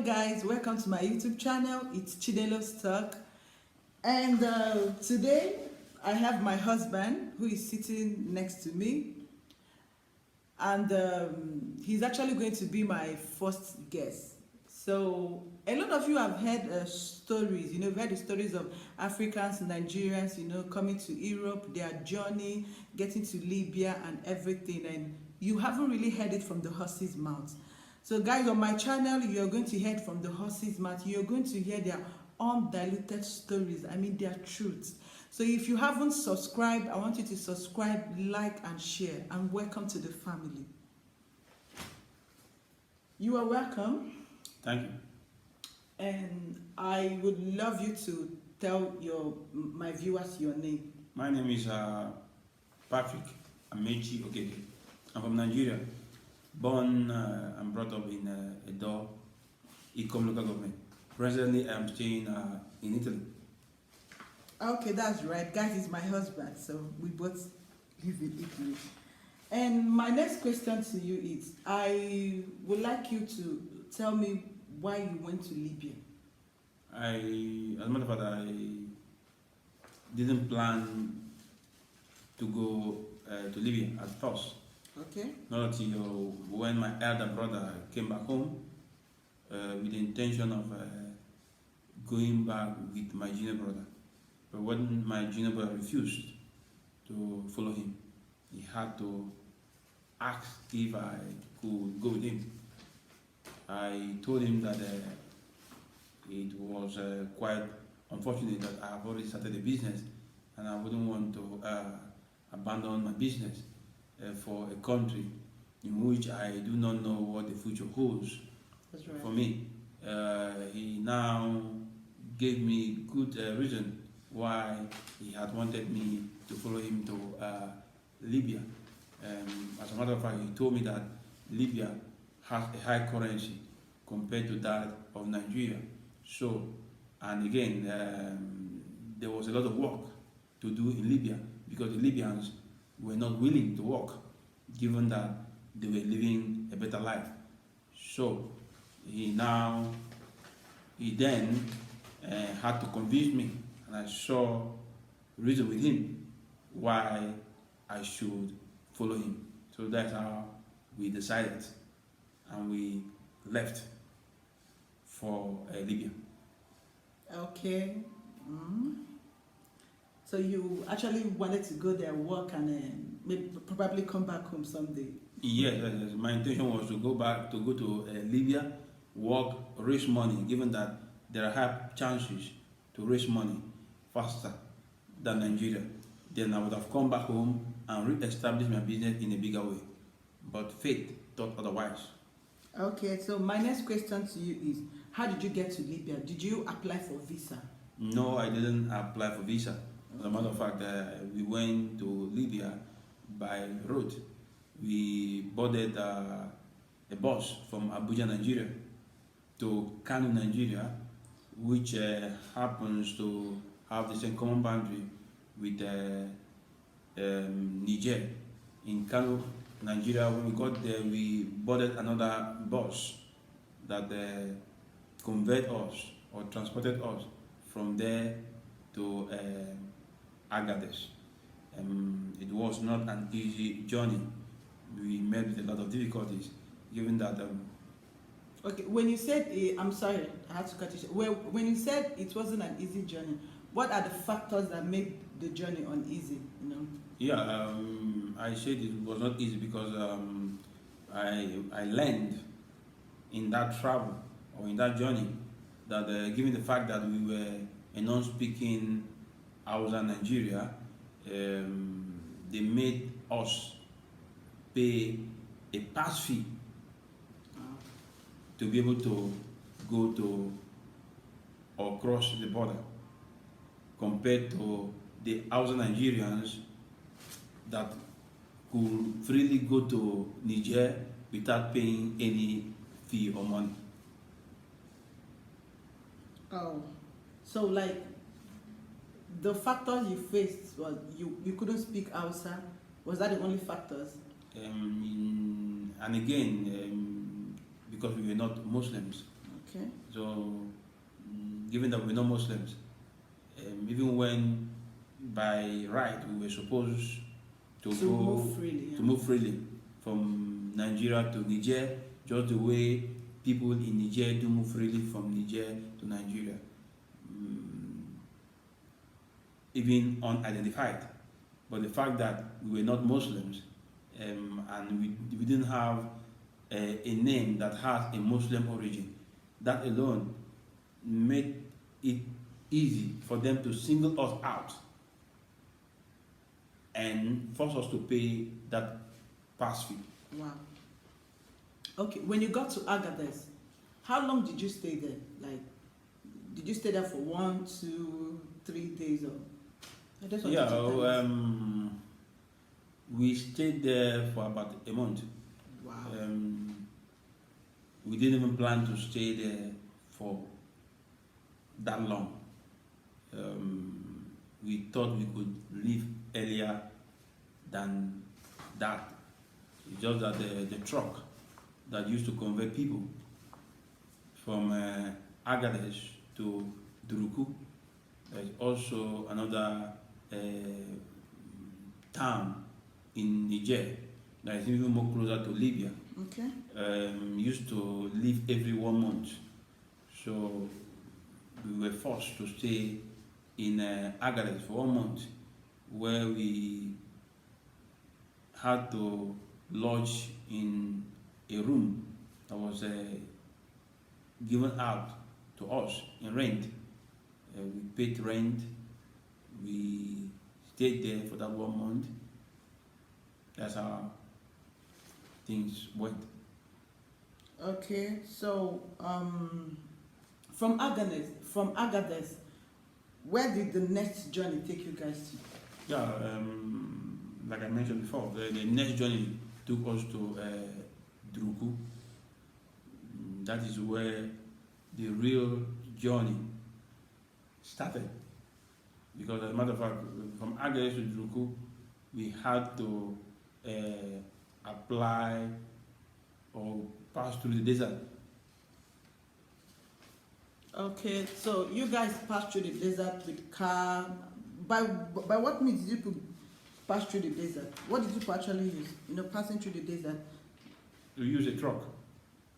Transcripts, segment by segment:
guys, welcome to my YouTube channel. It's Chinelo's Talk, and today I have my husband who is sitting next to me, and he's actually going to be my first guest. So a lot of you have heard stories, you've heard the stories of Africans, Nigerians, coming to Europe, their journey, getting to Libya and everything, and you haven't really heard it from the horse's mouth. So guys, on my channel, you're going to hear from the horse's mouth. You're going to hear their undiluted stories. I mean, their truths. So if you haven't subscribed, I want you to subscribe, like, and share. And welcome to the family. You are welcome. Thank you. And I would love you to tell my viewers your name. My name is Patrick Amaechi Okeke. I'm from Nigeria. Born and brought up in Edo, Ikom local government. Presently, I'm staying in Italy. Okay, that's right. Guys, is my husband, so we both live in Italy. And my next question to you is, I would like you to tell me why you went to Libya. As a matter of fact, I didn't plan to go to Libya at first. Okay. Not until when my elder brother came back home with the intention of going back with my junior brother. But when my junior brother refused to follow him, he had to ask if I could go with him. I told him that it was quite unfortunate that I have already started a business and I wouldn't want to abandon my business for a country in which I do not know what the future holds. That's right. For me. He now gave me good reason why he had wanted me to follow him to Libya. As a matter of fact, he told me that Libya has a high currency compared to that of Nigeria. So, and again, there was a lot of work to do in Libya because the Libyans were not willing to work, given that they were living a better life. So he then had to convince me, and I saw reason with him why I should follow him. So that's how we decided, and we left for Libya. Okay. So you actually wanted to go there, work, and maybe probably come back home someday. Yes. My intention was to go to Libya, work, raise money, given that there are high chances to raise money faster than Nigeria. Then I would have come back home and re-establish my business in a bigger way. But fate thought otherwise. Okay, so my next question to you is, how did you get to Libya? Did you apply for visa? No, I didn't apply for visa. As a matter of fact, we went to Libya by road. We boarded a bus from Abuja, Nigeria to Kano, Nigeria, which happens to have the same common boundary with Niger. In Kano, Nigeria, when we got there, we boarded another bus that conveyed us or transported us from there to Agadez. It was not an easy journey. We met with a lot of difficulties, given that. Okay, when you said, I'm sorry, I had to cut you short. Well, when you said it wasn't an easy journey, what are the factors that made the journey uneasy? Yeah, I said it was not easy because I learned in that travel or in that journey that given the fact that we were a non-speaking Hausa Nigeria, they made us pay a pass fee to be able to go to or cross the border, compared to the Hausa Nigerians that could freely go to Niger without paying any fee or money. Oh, so like the factors you faced was you couldn't speak Hausa. Was that the only factors? And again, because we were not Muslims, Okay. So, given that we're not Muslims, even when by right we were supposed to To go move freely. to Yeah. move freely from Nigeria to Niger, just the way people in Niger do move freely from Niger to Nigeria, even unidentified. But the fact that we were not Muslims, and we didn't have a name that has a Muslim origin, that alone made it easy for them to single us out and force us to pay that pass fee. Wow. Okay, when you got to Agadez, how long did you stay there? Like, did you stay there for 1, 2, 3 days, or? I just wanted Yeah, to tell us. we stayed there for about a month. Wow. We didn't even plan to stay there for that long. We thought we could leave earlier than that. It's just that the truck that used to convey people from Agadez to Duruku, there's also another town in Niger that is even more closer to Libya. Okay. Used to leave every 1 month. So we were forced to stay in Agadez for 1 month, where we had to lodge in a room that was given out to us in rent. We paid rent, we stayed there for that 1 month. That's how things went. Okay, so from Agadez, where did the next journey take you guys to? Yeah, like I mentioned before, the next journey took us to Druku. That is where the real journey started. Because as a matter of fact, from Agadez to Druku, we had to apply or pass through the desert. Okay, so you guys passed through the desert with car. By what means did you pass through the desert? What did you actually use? Passing through the desert. We use a truck,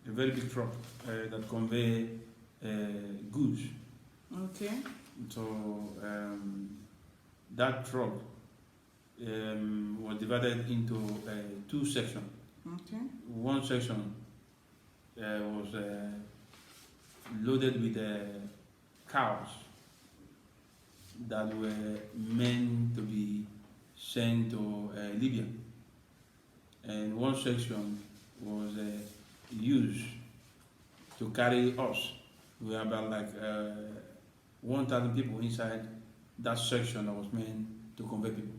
a very big truck that convey goods. Okay. So that truck was divided into 2 sections. Okay. One section was loaded with cows that were meant to be sent to Libya, and one section was used to carry us. We had about 1,000 people inside that section that was meant to convey people.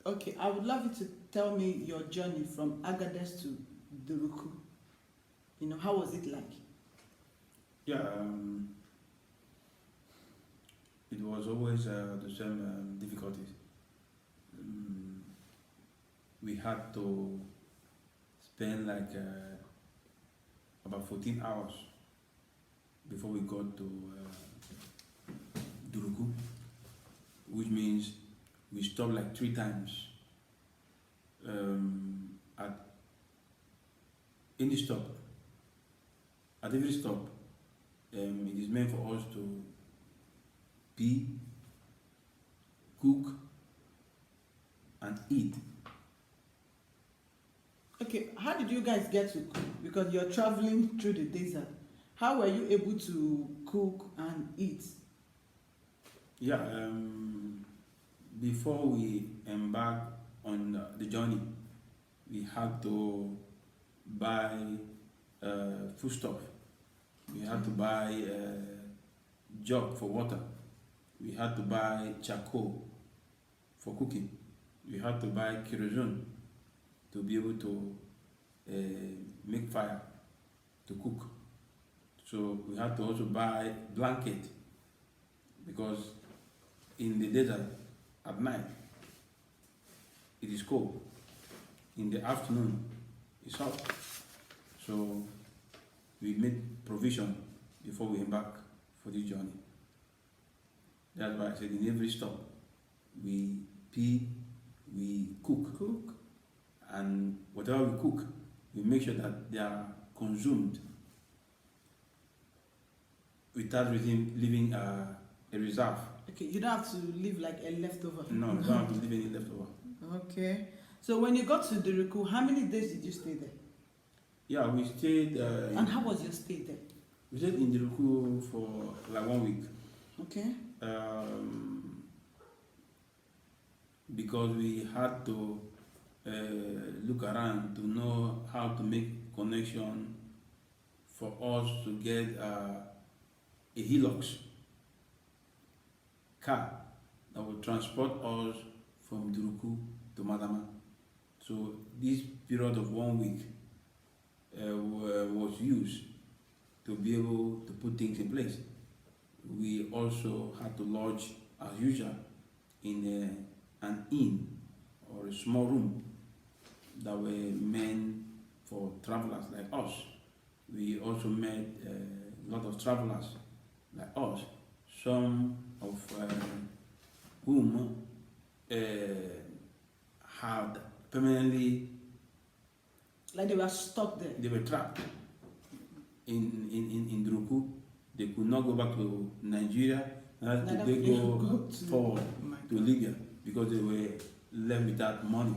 Okay, I would love you to tell me your journey from Agadez to Duruku. How was it like? Yeah, it was always the same difficulties. We had to spend about 14 hours before we got to Duruku, which means we stopped 3 times. At any stop, at every stop, it is meant for us to pee, cook, and eat. Okay, how did you guys get to cook? Because you're traveling through the desert. How were you able to cook and eat? Yeah, before we embark on the journey, we had to buy foodstuff. We had to buy a jug for water. We had to buy charcoal for cooking. We had to buy kerosene to be able to make fire to cook. So we had to also buy blanket, because in the desert at night it is cold. In the afternoon it's hot. So we made provision before we embark for this journey. That's why I said in every stop, we pee, we cook, and whatever we cook, we make sure that they are consumed without leaving a reserve. Okay, you don't have to leave like a leftover. No, you don't have to leave any leftover. Okay. So when you got to Duruku, how many days did you stay there? Yeah, we stayed. And how was your stay there? We stayed in Duruku for like 1 week. Okay. Because we had to look around to know how to make connection for us to get a Hilux car that will transport us from Duruku to Madama. So this period of 1 week was used to be able to put things in place. We also had to lodge as usual in an inn or a small room that were meant for travelers like us. We also met a lot of travelers like us, some of whom had permanently, like they were stuck there. they were trapped in Druku. They could not go back to Nigeria, and they go forward to Libya because they were left without money.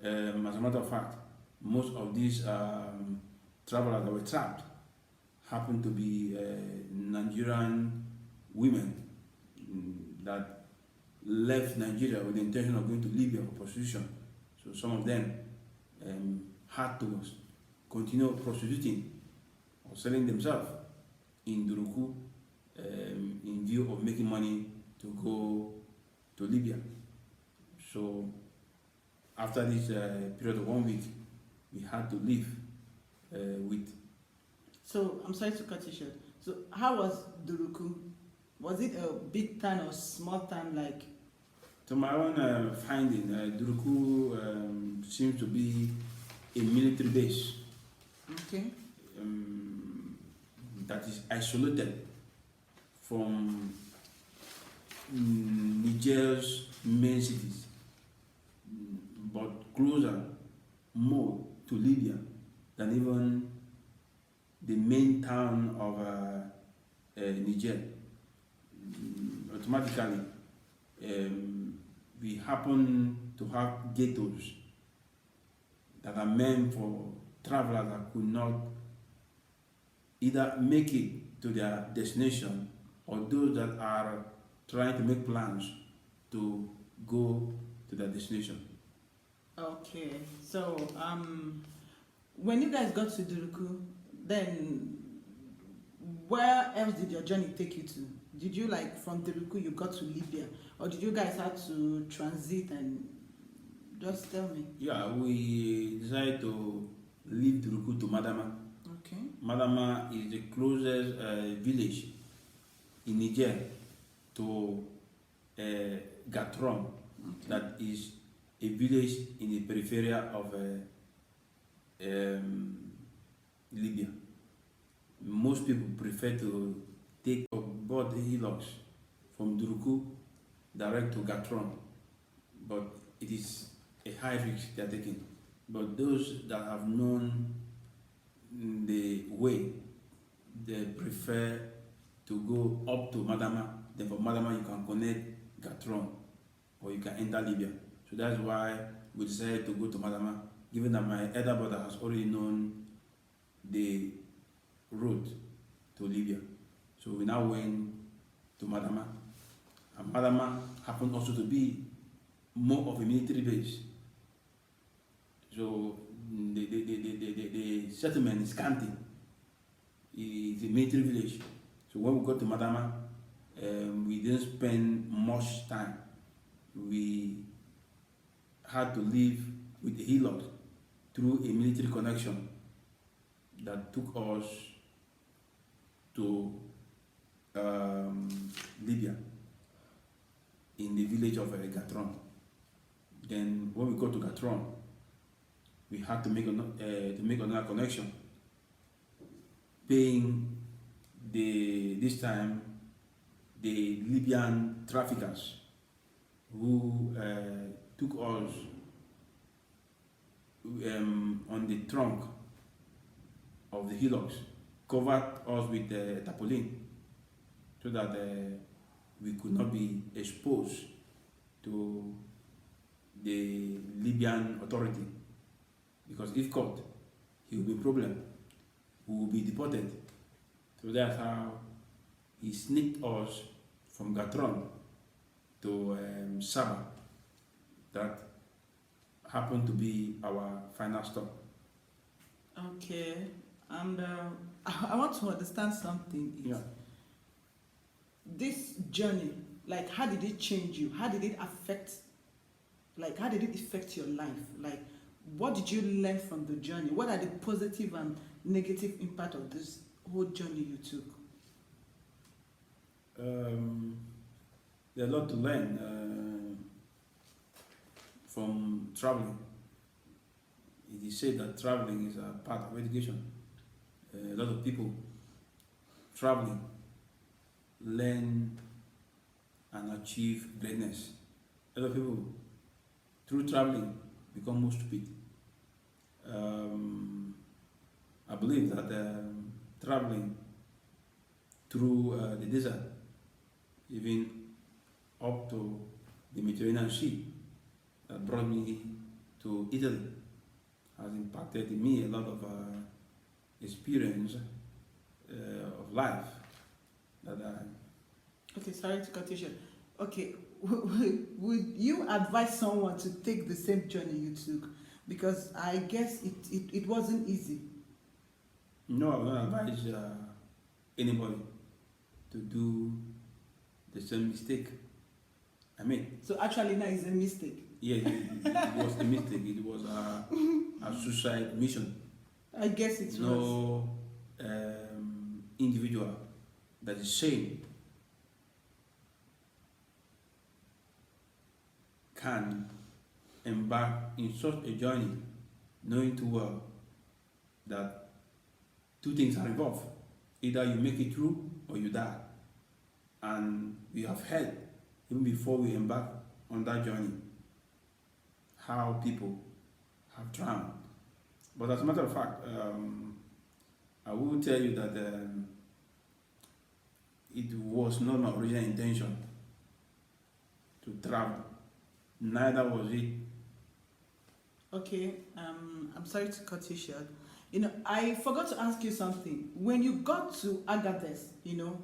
As a matter of fact, most of these travelers that were trapped happened to be Nigerian women that left Nigeria with the intention of going to Libya for prostitution. So some of them had to continue prostituting or selling themselves in Duruku in view of making money to go to Libya. So after this period of 1 week, we had to leave with. So I'm sorry to cut you short. So how was Duruku? Was it a big town or small town like? To my own finding, Duruku seems to be a military base. Okay. That is isolated from Niger's main cities, but closer more to Libya than even the main town of Niger. Automatically, we happen to have ghettos that are meant for travelers that could not either make it to their destination or those that are trying to make plans to go to their destination. Okay, so when you guys got to Duruku, then where else did your journey take you to? Did you like from Duruku you got to Libya, or did you guys have to transit? And just tell me. Yeah, we decided to leave Duruku to Madama. Okay. Madama is the closest village in Niger to Gatron, Okay. that is a village in the periphery of Libya. Most people prefer to take board the Hilux from Duruku direct to Gatron, but it is a high risk they are taking. But those that have known the way, they prefer to go up to Madama. Then from Madama you can connect Gatron or you can enter Libya. So that's why we decided to go to Madama, given that my elder brother has already known the route to Libya. So we now went to Madama. And Madama happened also to be more of a military base. So the settlement is scanty. It's a military village. So when we got to Madama, we didn't spend much time. We had to leave with a Hilux through a military connection that took us to Libya in the village of Gatron. Then when we got to Gatron, we had to make another connection paying this time the Libyan traffickers who took us on the trunk of the hillocks, covered us with tarpaulin so that we could not be exposed to the Libyan authority, because if caught, he will be a problem. We will be deported. So that's how he sneaked us from Gatron to Saba. That happened to be our final stop. Okay, and I want to understand something. Yeah. This journey, like, how did it change you? How did it affect, like, how did it affect your life? Like, what did you learn from the journey? What are the positive and negative impact of this whole journey you took? There's a lot to learn from traveling. It is said that traveling is a part of education. A lot of people traveling learn and achieve greatness. A lot of people, through traveling, become more stupid. I believe that traveling through the desert, even up to the Mediterranean Sea, that brought me to Italy, has impacted in me a lot of experience of life that Okay, sorry to cut you short. Okay, would you advise someone to take the same journey you took? Because I guess it wasn't easy. No, I will not advise anybody to do the same mistake. I mean, So actually now it's a mistake. yeah, it was a mistake. It was a suicide mission. I guess it was. No individual that is sane can embark in such a journey knowing too well that two things are involved. Either you make it through or you die. And we have heard, even before we embark on that journey, how people have drowned. But as a matter of fact, I will tell you that it was not my original intention to travel. Neither was it. Okay, I'm sorry to cut you short. You know, I forgot to ask you something. When you got to Agadez, you know,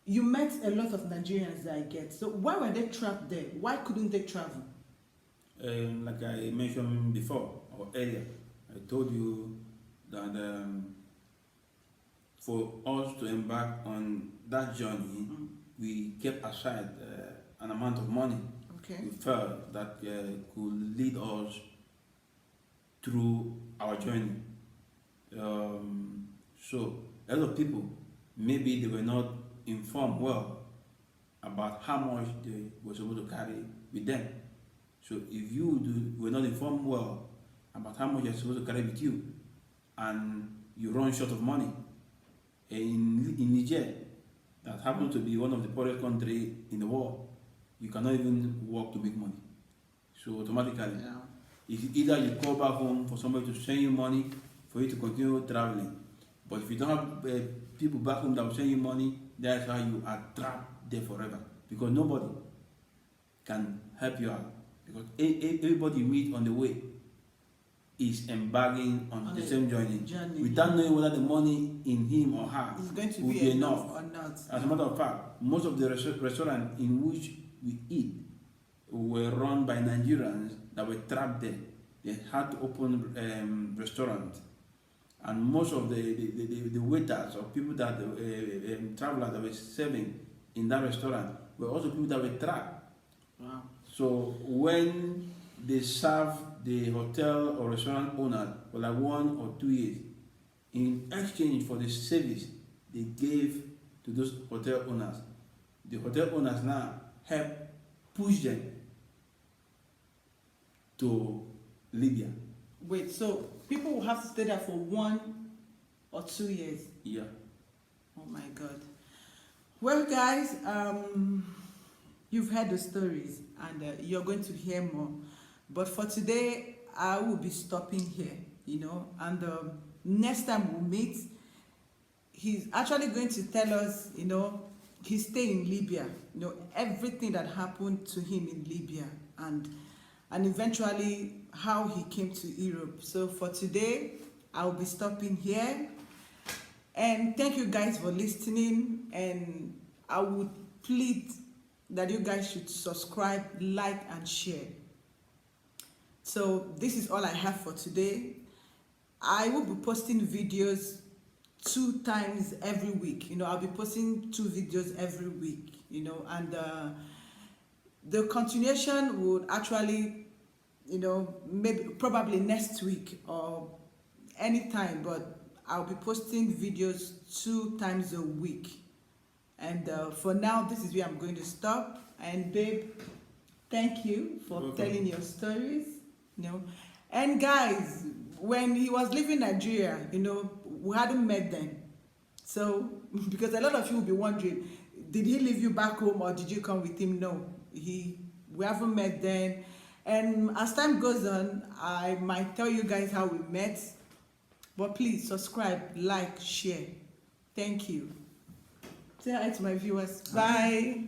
you met a lot of Nigerians that I get. So why were they trapped there? Why couldn't they travel? Like I mentioned before or earlier, I told you that for us to embark on that journey, we kept aside an amount of money. Okay. We felt that could lead us through our journey. So a lot of people, maybe they were not informed well about how much they were supposed to carry with them. So if you were not informed well about how much you're supposed to carry with you, and you run short of money, in Niger, that happens to be one of the poorest countries in the world, you cannot even work to make money. So automatically, either you call back home for somebody to send you money for you to continue traveling. But if you don't have people back home that will send you money, that's how you are trapped there forever. Because nobody can help you out. Because everybody you meet on the way is embarking on the same journey without knowing whether the money in him or her is going to will be enough or not. As a matter of fact, most of the restaurants in which we eat were run by Nigerians that were trapped there. They had to open restaurants, and most of the waiters or people that travelers that were serving in that restaurant were also people that were trapped. Wow. So when they serve the hotel or restaurant owner for like 1 or 2 years, in exchange for the service they gave to those hotel owners, the hotel owners now help push them to Libya. Wait, so people will have to stay there for 1 or 2 years? Yeah. Oh my God. Well, guys, you've heard the stories, and you're going to hear more. But for today, I will be stopping here, and next time we'll meet, he's actually going to tell us, his stay in Libya, everything that happened to him in Libya, and eventually how he came to Europe. So for today, I'll be stopping here. And thank you guys for listening, and I would plead that you guys should subscribe, like, and share. So this is all I have for today. I will be posting videos 2 times every week. I'll be posting 2 videos every week, and the continuation would actually, maybe probably next week or anytime, but I'll be posting videos 2 times a week. And for now, this is where I'm going to stop. And babe, thank you for telling your stories. And guys, when he was leaving Nigeria, we hadn't met then. So, because a lot of you will be wondering, did he leave you back home or did you come with him? No, we haven't met then. And as time goes on, I might tell you guys how we met. But please subscribe, like, share. Thank you. Say hi to my viewers. Bye.